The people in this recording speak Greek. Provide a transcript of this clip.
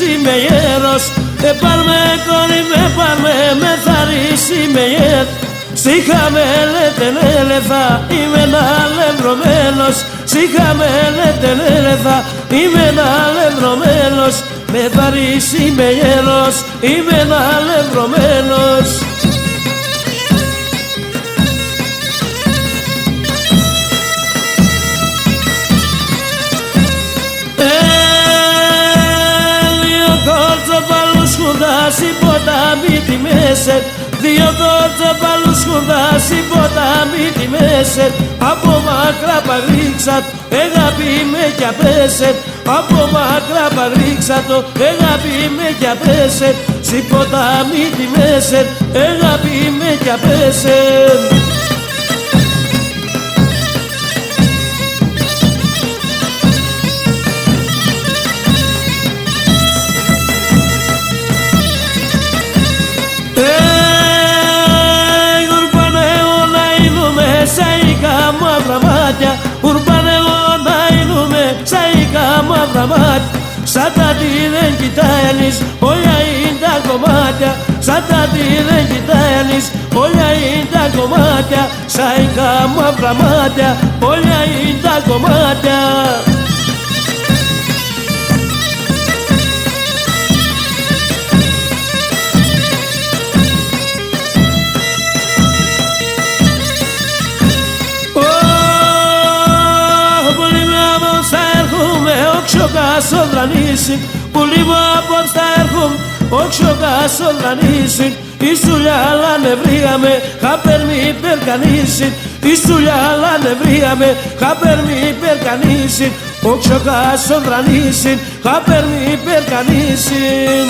είμαι γέρος. Πάρ' κόρη με θαρρήσει με γέρ. Σίχα με λέτε ναι θα είμαι αλευρωμένος. Σίχα με λέτε ναι θα είμαι αλευρωμένος. Με θαρρήσει είμαι γέρος, είμαι αλευρωμένος. Σκουντάσει ποτάμι τη μέσερ, δύο κόρτσοπαλούς σκουντάσει ποτάμι τη μέσερ. Από μακρά παγρίξα το, αγάπη με κι απέσερ. Από μακρά παγρίξα το, αγάπη με κι απέσερ. Συ ποτάμι τη μέσερ, αγάπη με κι απέσερ. Ουρπάνε εγώ να είνουμε σαϊκά μαύρα μάτια. Σαν τα τι δεν κοιτάει ανείς, όλα είναι τα κομμάτια. Σαν τα τι δεν κοιτάει ανείς, όλα είναι τα κομμάτια. Σαϊκά μαύρα μάτια, όλα είναι τα κομμάτια. Όξο δρανίσιν, που λίγο απόψ' θα έρχομαι, όξο κάσο δρανίσιν. Η σουλιά νευρίγαμε, χάπερ μη υπερκανίσιν. Η σουλιά νευρίγαμε, χάπερ μη υπερκανίσιν. Όξο κάσο δρανίσιν, χάπερ μη υπερκανίσιν.